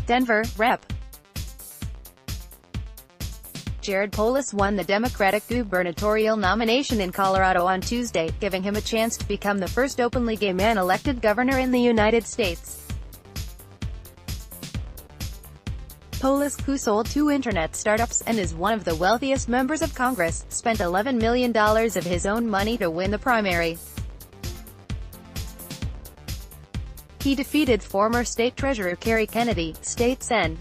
Denver, Rep. Jared Polis won the Democratic gubernatorial nomination in Colorado on Tuesday, giving him a chance to become the first openly gay man elected governor in the United States. Polis, who sold 2 internet startups and is one of the wealthiest members of Congress, spent $11 million of his own money to win the primary. He defeated former state treasurer Kerry Kennedy, state Sen.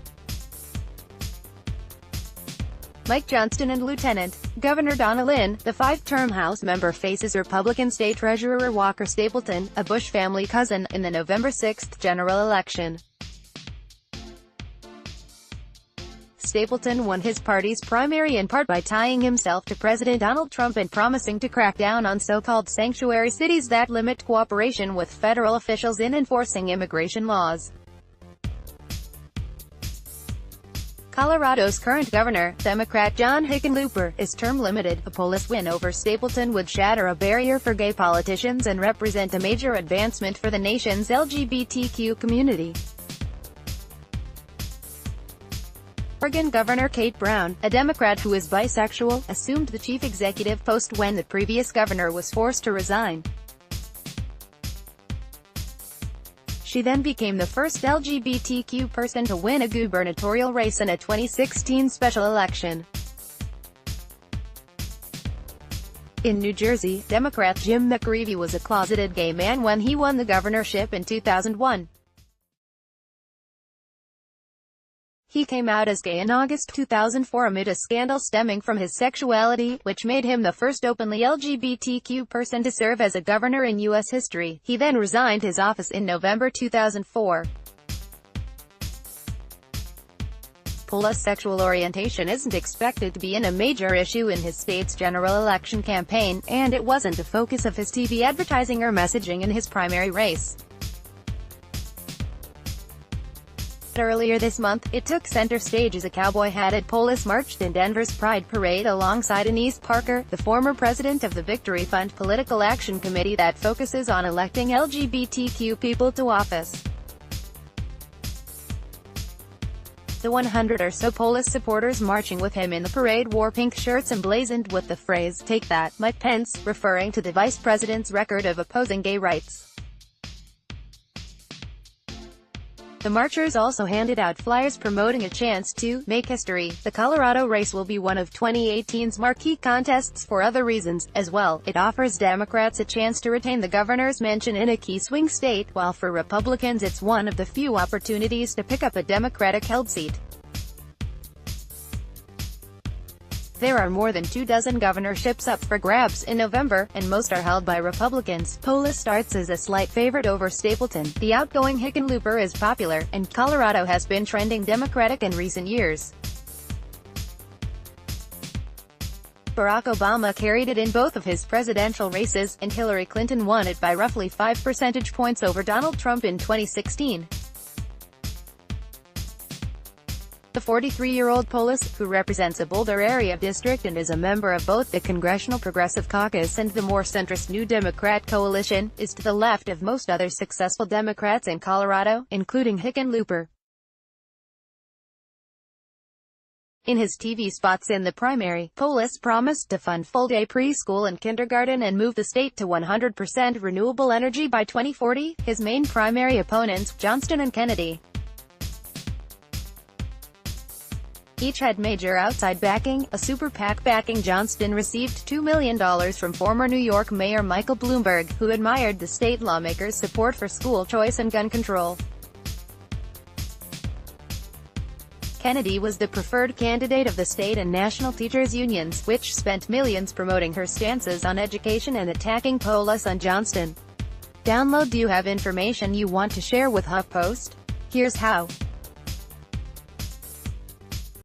Mike Johnston and Lieutenant Governor Donna Lynn. The 5-term House member faces Republican State Treasurer Walker Stapleton, a Bush family cousin, in the November 6 general election. Stapleton won his party's primary in part by tying himself to President Donald Trump and promising to crack down on so-called sanctuary cities that limit cooperation with federal officials in enforcing immigration laws. Colorado's current governor, Democrat John Hickenlooper, is term-limited. A Polis win over Stapleton would shatter a barrier for gay politicians and represent a major advancement for the nation's LGBTQ community. Oregon Governor Kate Brown, a Democrat who is bisexual, assumed the chief executive post when the previous governor was forced to resign. She then became the first LGBTQ person to win a gubernatorial race in a 2016 special election. In New Jersey, Democrat Jim McGreevey was a closeted gay man when he won the governorship in 2001. He came out as gay in August 2004 amid a scandal stemming from his sexuality, which made him the first openly LGBTQ person to serve as a governor in U.S. history. He then resigned his office in November 2004. Polis' sexual orientation isn't expected to be a major issue in his state's general election campaign, and it wasn't a focus of his TV advertising or messaging in his primary race. Earlier this month, it took center stage as a cowboy-hatted Polis marched in Denver's Pride Parade alongside Anise Parker, the former president of the Victory Fund political action committee that focuses on electing LGBTQ people to office. The 100 or so Polis supporters marching with him in the parade wore pink shirts emblazoned with the phrase, "Take that, Mike Pence," referring to the vice president's record of opposing gay rights. The marchers also handed out flyers promoting a chance to make history. The Colorado race will be one of 2018's marquee contests for other reasons, as well. It offers Democrats a chance to retain the governor's mansion in a key swing state, while for Republicans it's one of the few opportunities to pick up a Democratic-held seat. There are more than 24 governorships up for grabs in November, and most are held by Republicans. Polis starts as a slight favorite over Stapleton. The outgoing Hickenlooper is popular, and Colorado has been trending Democratic in recent years. Barack Obama carried it in both of his presidential races, and Hillary Clinton won it by roughly 5 percentage points over Donald Trump in 2016. The 43-year-old Polis, who represents a Boulder area district and is a member of both the Congressional Progressive Caucus and the more centrist New Democrat coalition, is to the left of most other successful Democrats in Colorado, including Hickenlooper. In his TV spots in the primary, Polis promised to fund full-day preschool and kindergarten and move the state to 100% renewable energy by 2040. His main primary opponents, Johnston and Kennedy, each had major outside backing. A super PAC backing Johnston received $2 million from former New York Mayor Michael Bloomberg, who admired the state lawmakers' support for school choice and gun control. Kennedy was the preferred candidate of the state and national teachers' unions, which spent millions promoting her stances on education and attacking Polis on Johnston. Download. Do you have information you want to share with HuffPost? Here's how.